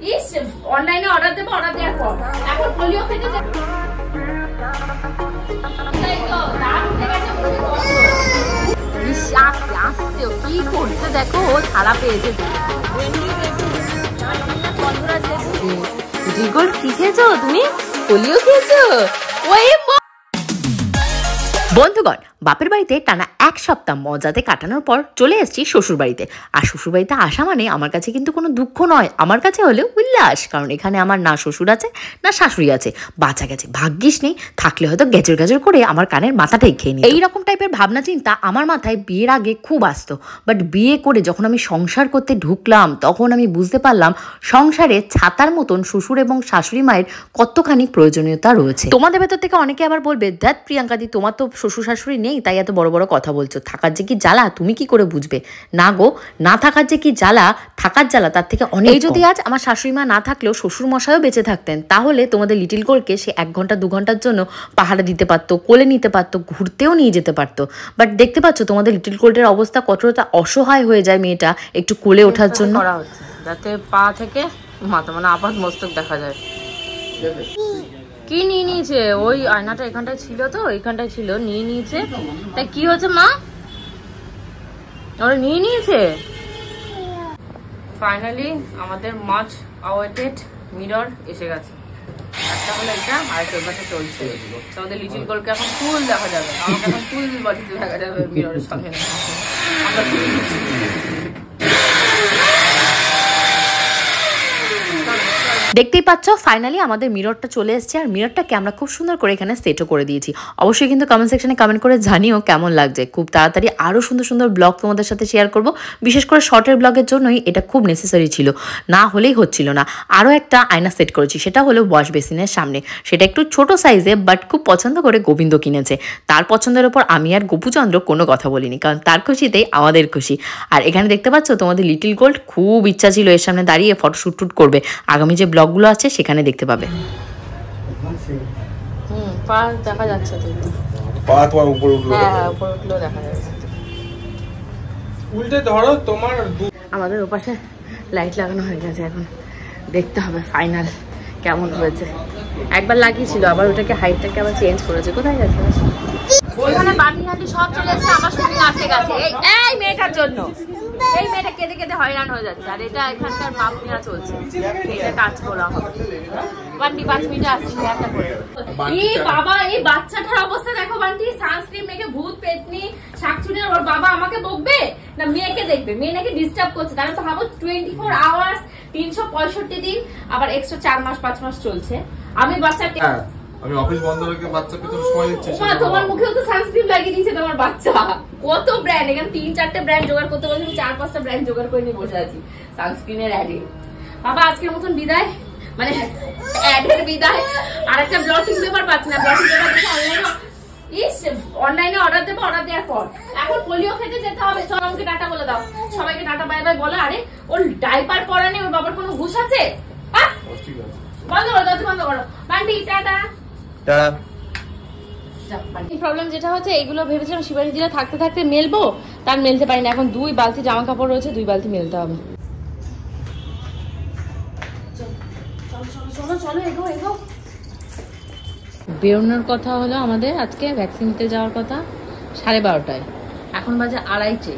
ইস অনলাইনে অর্ডার দেবো, অর্ডার দেওয়ার পর এখন পোলিও খেতে যাই তো দাঁত উঠে গেছে কি করছে দেখো, ও ছাড়া পেয়েছে। কি খেয়েছো তুমি? পোলিও খেয়েছো? বন্ধুগণ, বাপের বাড়িতে টানা 1 সপ্তাহ মজাতে কাটানোর পর চলে এসেছি শ্বশুর বাড়িতে। আর শ্বশুর বাড়িতে আসা মানে আমার কাছে কিন্তু কোনো দুঃখ নয়, আমার কাছে হলে উল্লাস। কারণ এখানে আমার না শ্বশুর আছে না শাশুড়ি আছে, বাচ্চা গেছে। ভাগ্যিস নেই, থাকলে হয়তো গেজর গেজর করে আমার কানের মাথাটাই খেয়ে নিই। এইরকম টাইপের ভাবনা চিন্তা আমার মাথায় বিয়ের আগে খুব আসতো, বাট বিয়ে করে যখন আমি সংসার করতে ঢুকলাম তখন আমি বুঝতে পারলাম সংসারে ছাতার মতন শ্বশুর এবং শাশুড়ি মায়ের কতখানি প্রয়োজনীয়তা রয়েছে। তোমাদের ভেতর থেকে অনেকে আবার বলবে, দেখ প্রিয়াঙ্কাদি, তোমার তো শ্বশুর শাশুড়ি নেই তাই এত বড় বড় কথা বলছো, থাকার যে কি জ্বালা তুমি কি করে বুঝবে? না গো, না থাকার যে কি জ্বালা, থাকার জ্বালা তার থেকে অনেক। এই যদি আজ আমার শাশুড়ি মা না থাকলেও শ্বশুর মশাইও বেঁচে থাকতেন, তাহলে তোমাদের লিটিল গোলকে সে 1 ঘন্টা 2 ঘন্টার জন্য পাহাড়ে দিতে পারতো, কোলে নিতে পারতো, ঘুরতেও নিয়ে যেতে পারতো। বাট দেখতে পাচ্ছ তোমাদের লিটিল গোল্ডের অবস্থা কতটা অসহায় হয়ে যায় মেয়েটা একটু কোলে ওঠার জন্য। করা হচ্ছে যাতে পা থেকে মাথা মানে আপাত মস্তক দেখা যায়। কি নিয়ে নিয়েছে? ওই আয়নাটা এখানটায় ছিল, তো এইখানটায় ছিল, নিয়ে নিয়েছে। তাই কি হচ্ছে মা? ওরা নিয়ে নিয়েছে। ফাইনালি আমাদের মাচ অ্যাওয়েটেড মিরর এসে গেছে। একটা হলো এটা, আর একটা ওখানে চলছে। আমাদের লিটিল গোলকে এখন ফুল দেখা যাবে, আমাকে এখন ফুল বডিতে দেখা যাবে মিররের সামনে। আমরা দেখতেই পাচ্ছ ফাইনালি আমাদের মিররটা চলে এসেছে। আর মিররটাকে আমরা খুব সুন্দর করে এখানে সেটও করে দিয়েছি। অবশ্যই কিন্তু কমেন্ট সেকশনে কমেন্ট করে জানিও কেমন লাগছে। খুব তাড়াতাড়ি আরও সুন্দর সুন্দর ব্লগ তোমাদের সাথে শেয়ার করব, বিশেষ করে শর্টের ব্লগের জন্যই এটা খুব নেসেসারি ছিল, না হলেই হচ্ছিল না। আরও একটা আয়না সেট করেছি, সেটা হলো ওয়াশ বেসিনের সামনে। সেটা একটু ছোট সাইজে, বাট খুব পছন্দ করে গোবিন্দ কিনেছে। তার পছন্দের ওপর আমি আর গোপুচন্দ্র কোনো কথা বলিনি, কারণ তার খুশিতেই আমাদের খুশি। আর এখানে দেখতে পাচ্ছ তোমাদের লিটিল গোল্ড খুব ইচ্ছা ছিল এর সামনে দাঁড়িয়ে ফটোশ্যুট টুট করবে। আগামী যে ব্লগগুলো আছে সেখানে দেখতে পাবে। পা দেখা যাচ্ছে, পা তোমার উপরে উঠলো, হ্যাঁ উপরে উঠলো দেখা যাচ্ছে। উল্টে ধরো তোমার। আমাদের ওপাশে লাইট লাগানো হয়ে গেছে, এখন দেখতে হবে ফাইনাল কেমন হয়েছে। একবার লাগিয়েছিল, আবার ওটাকে হাইটটাকে আবার চেঞ্জ করেছে। কোথায় গেছে? ওখানে বাটি হাঁটি সব চলে এসেছে, আমার সঙ্গে আসে গেছে এই মেয়েটার জন্য। এই মেয়েটা কেঁদে কেঁদে হয়রান হয়ে যাচ্ছে। আর এটা এখানকার মাপ নেওয়া চলছে, এটা কাজ করা হবে। 5 মিনিট আসছি একটা করে। এই বাবা, এই বাচ্চাটার অবস্থা দেখো বান্টি, সানস্ক্রিন মেখে ভূত পেতনি শাকচুনি। ওর বাবা আমাকে বকবে না মেয়েকে দেখবে? মেয়ে নাকি ডিস্টার্ব করছে। তাহলে তো ভাবো 24 আওয়ার্স 365 দিন, আবার এক্সট্রা 4 মাস 5 মাস চলছে। আমি বাচ্চাকে আমি অফিস বন্ধ রেখে বাচ্চাকে তো সময় দিচ্ছি। তোমার মুখেও তো সানস্ক্রিন লাগিয়ে দিয়েছে তোমার বাচ্চা। কত ব্র্যান্ড, এখানে 3-4টে ব্র্যান্ড জোগাড় করতে বলছি, 4-5টা ব্র্যান্ড জোগাড় করে নিয়ে বসে আছি সানস্ক্রিনের অ্যাডে। বাবা আজকের মতন বিদায়, মানে অ্যাডের বিদায়। আর একটা ব্লটিং পেপার পাচ্ছি না, ব্লটিং পেপার দেখে অনলাইনে অর্ডার দেবো, অর্ডার দেওয়ার পর এখন পোলিও খেতে যেতে হবে। চল আমাকে টাটা বলে দাও, সবাইকে টাটা বাই বাই বলো। আরে ওর ডাইপার পরা নেই, ওর বাবার কোনো ঘুষ আছে? বন্ধ করো, দরজা বন্ধ করো। বান্টি টাটা। প্রবলেম যেটা হচ্ছে, এইগুলো ভেবেছিলাম শিবানীজিরা থাকতে থাকতে মেলবো, তার মেলতে পারি না। এখন 2 বালতি জামা কাপড় রয়েছে, 2 বালতি মেলতে হবে। বেরোনোর কথা হলো আমাদের আজকে, ভ্যাকসিন নিতে যাওয়ার কথা 12:30টায়। এখন বাজে 2:30।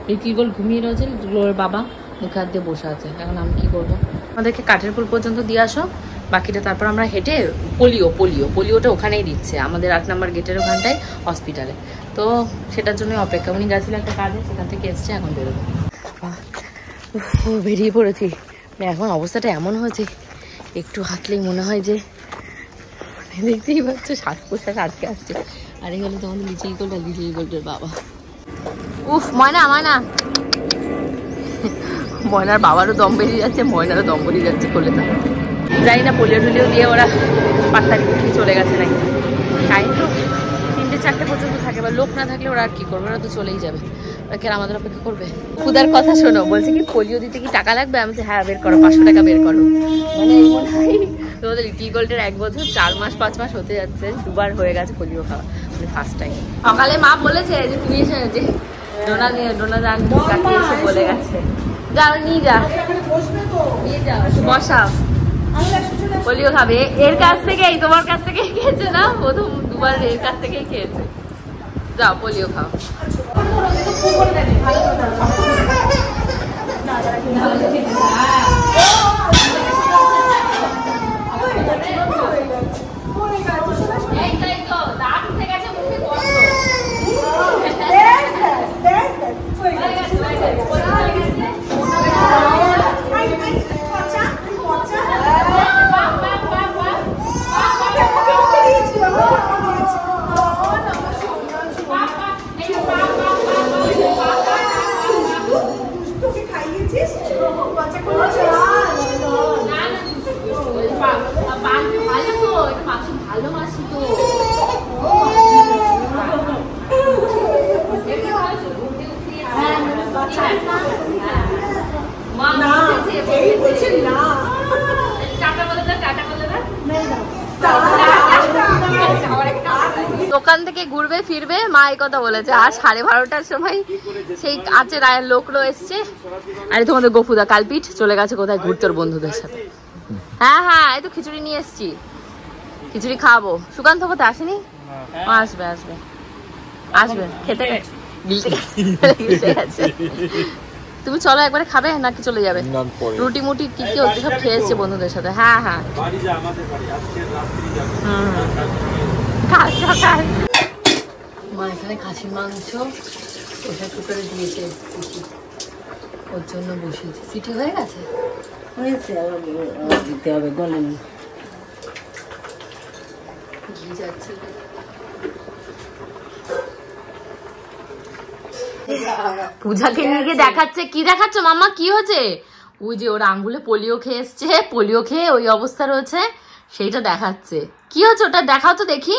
লিটিল গোল ঘুমিয়ে রয়েছে, গোলের বাবা মুখে হাত দিয়ে বসে আছে। এখন আমি কি করবো? আমাদেরকে কাঠের পুল পর্যন্ত দিয়ে আসো, বাকিটা তারপর আমরা হেঁটে পোলিওটা ওখানেই দিচ্ছে, আমাদের 8 নম্বর গেটের ওখানটায় হসপিটালে। তো সেটার জন্য অপেক্ষা। উনি গেছিল একটা কাজে, সেখান থেকে এসছে, এখন বেরোবো। বেরিয়ে পড়েছি। এখন অবস্থাটা এমন হয়েছে, একটু হাঁটলেই মনে হয় যে, দেখতেই পাচ্ছ শ্বাস প্রশ্বাস আটকে আসছে। আর এই হলো তোমাদের লিটিল গোল্ডের বাবা। উফ ময়না, ময়নার বাবারও দম বেরিয়ে যাচ্ছে, ময়নারও দম বেরিয়ে যাচ্ছে কোলে। তো জানি না পোলিও টুলিও দিয়ে ওরা পাত্তারি উঠিয়ে চলে গেছে নাকি। টাইম তো 3-4টে পর্যন্ত থাকে, বা লোক না থাকলে ওরা আর কি করবে, ওরা তো চলেই যাবে। ওরা কি আমাদের অপেক্ষা করবে? খুদার কথা শোনো, বলছে কি পোলিও দিতে কি টাকা লাগবে? আমি তো হ্যাঁ বের করো, 500 টাকা বের করো। মানে এই মনে হয় তোমাদের লিটিল গোল্ডের 1 বছর 4 মাস 5 মাস হতে যাচ্ছে, 2বার হয়ে গেছে পোলিও খাওয়া, মানে ফার্স্ট টাইম। সকালে মা বলেছে যে তুমি এসে যে ডোনা দান কাটিয়ে এসে বলে গেছে, যা নিয়ে যা। বসাও, পোলিও খাবে। এর কাছ থেকেই, তোমার কাছ থেকেই খেয়েছে না, প্রথম দুবার এর কাছ থেকেই খেয়েছে। যাও পোলিও খাও। দোকান থেকে ঘুরবে ফিরবে, মা এই কথা বলেছে। আর 12:30টার সময় সেই কাঁচের আয়ের লোকলো এসছে। আরে তোমাদের গফুদা কালপিঠ চলে গেছে কোথায় ঘুরতে ওর বন্ধুদের সাথে। হ্যাঁ হ্যাঁ, এই তো খিচুড়ি নিয়ে এসছি, খিচুড়ি খাবো। সুকান্ত কোথায় আসেনি? আসবে আসবে আসবে, খেতে গেছে। তুমি চলো একবারে খাবে নাকি চলে যাবে? রুটি মুটি কি কি হচ্ছে সব খেয়েছে বন্ধুদের সাথে। হ্যাঁ হ্যাঁ, মা এখানে খাসির মাংস প্রেসার কুকারে দিয়েছে, ওর জন্য বসিয়েছে। সিটি হয়ে গেছে? হয়েছে, দিতে হবে, গলেনি। ঘি যাচ্ছে। পূজাকে নিয়ে গিয়ে দেখাচ্ছে। কি দেখাচ্ছ মাম্মা, কি হয়েছে? ওই যে ওর আঙ্গুলে পোলিও খেয়ে এসছে, পোলিও খেয়ে ওই অবস্থা রয়েছে, সেইটা দেখাচ্ছে। কি হচ্ছে ওটা দেখাও তো দেখি।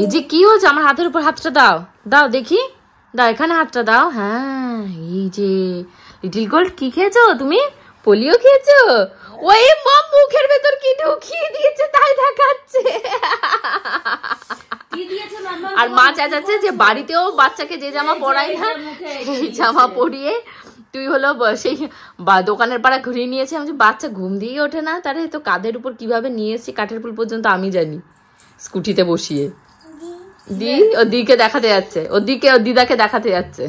এই যে কি হয়েছে, আমার হাতের উপর হাতটা দাও, দাও দেখি, দাও এখানে হাতটা দাও। হ্যাঁ, এই যে লিটল গোল্ড, কি খেয়েছো তুমি? পোলিও খেয়েছো? ওই মম মুখের ভেতর কি ঢুকিয়ে দিয়েছে তাই দেখাচ্ছে। আর মা চাচাচ্ছে যে বাড়িতেও বাচ্চাকে যে জামা পরাই না সেই জামা পরিয়ে তুই হলো সেই দোকানের পাড়া ঘুরিয়ে নিয়েছে। আমি বাচ্চা ঘুম দিয়ে ওঠে না, তারে তো কাঁধের উপর কিভাবে নিয়ে এসেছি কাঠের পুল পর্যন্ত আমি জানি, স্কুটিতে বসিয়ে। দি ও দিকে দেখাতে যাচ্ছে, ওর দিদাকে দেখাতে যাচ্ছে।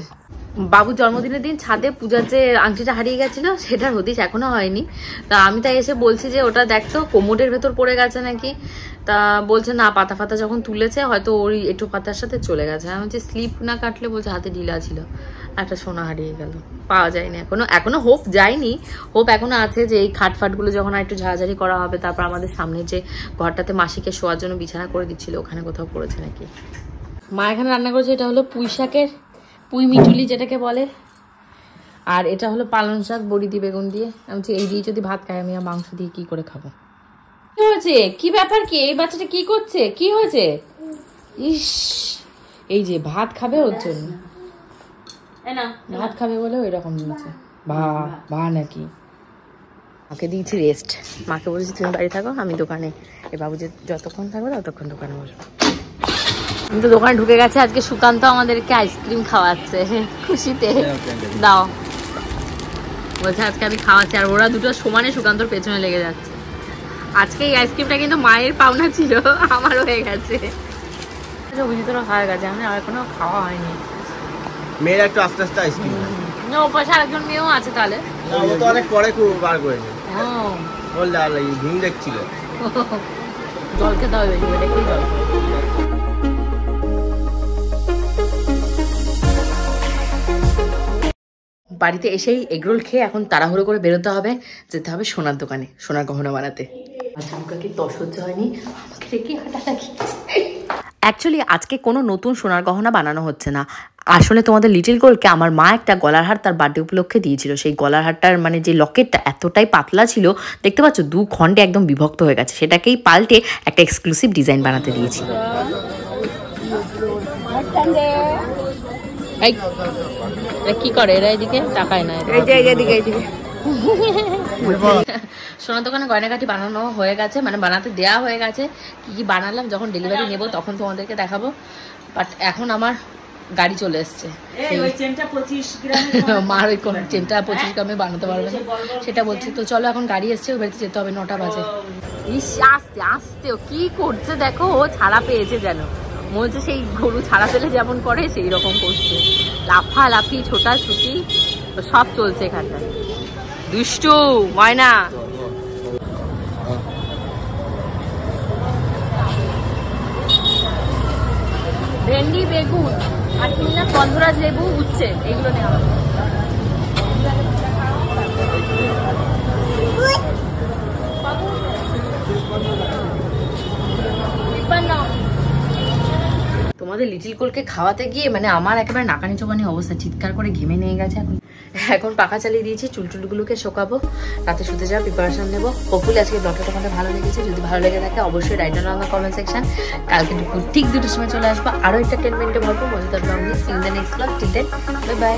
বাবুর জন্মদিনের দিন ছাদে পূজার যে আংটিটা হারিয়ে গেছিল সেটার হদিশ এখনো হয়নি। তা আমি তাই এসে বলছি যে ওটা দেখতো কোমোডের ভেতর পড়ে গেছে নাকি। তা বলছে না, পাতা ফাতা যখন তুলেছে হয়তো ওই এঁটো পাতার সাথে চলে গেছে। আমি বলছি স্লিপ না কাটলে, বলছে হাতে ঢিলা ছিল। একটা সোনা হারিয়ে গেল, পাওয়া যায়নি এখনো হোপ যায়নি, হোপ এখনো আছে যে এই খাটফাটগুলো যখন আর একটু ঝাড়াঝাড়ি করা হবে, তারপর আমাদের সামনে যে ঘরটাতে মাসিকে শোয়ার জন্য বিছানা করে দিচ্ছিল ওখানে কোথাও পড়েছে নাকি। মা এখানে রান্না করেছে, এটা হলো পুঁই শাকের পুঁই মিটুলি যেটাকে বলে, আর এটা হলো পালং শাক বড়ি দিয়ে বেগুন দিয়ে। আমি এই দিয়ে যদি ভাত খাই, আমি আর মাংস দিয়ে কি করে খাবো? কি হয়েছে? কি ব্যাপার? কি এই বাচ্চাটা কি করছে? কি হয়েছে? ইস, এই যে ভাত খাবে ওর জন্য, ভাত খাবে বলে ওই রকম হয়েছে। ভা নাকি? মাকে দিয়েছি রেস্ট, মাকে বলেছি তুমি বাড়ি থাকো, আমি দোকানে, এ বাবু যে যতক্ষণ থাকবে ততক্ষণ দোকানে বসবো। আমি তো দোকানে ঢুকে গেছে। আজকে সুকান্ত আমাদেরকে আইসক্রিম খাওয়াচ্ছে খুশিতে। দাও বলছে আজকে আমি খাওয়াচ্ছি, আর ওরা দুটো সমানে সুকান্তর পেছনে লেগে যাচ্ছে। আজকে এই আইসক্রিমটা কিন্তু মায়ের পাওনা ছিল, আমার হয়ে গেছে। অভিজিৎ হয়ে গেছে, আমি আর এখনো খাওয়া হয়নি। মেয়ের একটু আস্তে আস্তে আইসক্রিম ওপাশে আরেকজন মেয়েও আছে তাহলে। ও তো অনেক পরে খুব বার করেছে, বললে আর ঘুম দেখছিল। জল খেতে হবে, দেখি জল। বাড়িতে এসেই এগরোল খেয়ে এখন তাড়াহুড়ো করে বেরোতে হবে, যেতে হবে সোনার দোকানে সোনার গহনা বানাতে। ঝুমকাকে তো সহ্য হয়নি, আমাকে রেখে হাঁটা লাগিয়েছে। অ্যাকচুয়ালি আজকে কোনো নতুন সোনার গহনা বানানো হচ্ছে না। আসলে তোমাদের লিটল গোল্ডকে আমার মা একটা গলার হার তার বার্থডে উপলক্ষে দিয়েছিল। সেই গলার হারটার মানে যে লকেটটা এতটাই পাতলা ছিল, দেখতে পাচ্ছ 2 খণ্ডে একদম বিভক্ত হয়ে গেছে। সেটাকেই পাল্টে একটা এক্সক্লুসিভ ডিজাইন বানাতে দিয়েছি। কি করে এরা? এদিকে তাকায় না, সোনার দোকানে গয়নাগাটি বানানো হয়ে গেছে, মানে বানাতে দেওয়া হয়ে গেছে। কি কি বানালাম যখন ডেলিভারি নেব তখন তোমাদেরকে দেখাবো। বাট এখন আমার গাড়ি চলে এসছে। মার ওই কোন চেনটা 25 গ্রামে বানাতে পারবে না সেটা বলছে। তো চলো এখন গাড়ি এসছে, ওই বাড়িতে যেতে হবে, 9টা বাজে। ইস আস্তে আস্তে ও কি করছে দেখো, ও ছাড়া পেয়েছে যেন, বলছে সেই গরু ছাড়া পেলে যেমন করে সেই রকম করছে, লাফালাফি ছোটাছুটি সব চলছে এখানটা। দুষ্টু ময়না। ভেন্ডি, বেগুন আর কিনা গন্ধরাজ লেবু, উচ্ছে, এগুলো নেওয়া হবে। তোমাদের লিটিল কোলকে খাওয়াতে গিয়ে মানে আমার একেবারে নাকানি চোখানি অবস্থা, চিৎকার করে ঘেমে নিয়ে গেছে। এখন পাখা চালিয়ে দিয়েছি, চুলটুলগুলোকে শোকাবো, রাতে শুতে যাওয়ার প্রিপারেশন নেবো। হোপফুলি আজকে ব্লগটা তোমাদের ভালো লেগেছে, যদি ভালো লেগে থাকে অবশ্যই write down on the comment section. কালকে ঠিক 2টোর সময় চলে আসবো আরো এন্টারটেনমেন্টে ভরপুর মজাদার ব্লগ নিয়ে। See you in the next blog, till then bye by.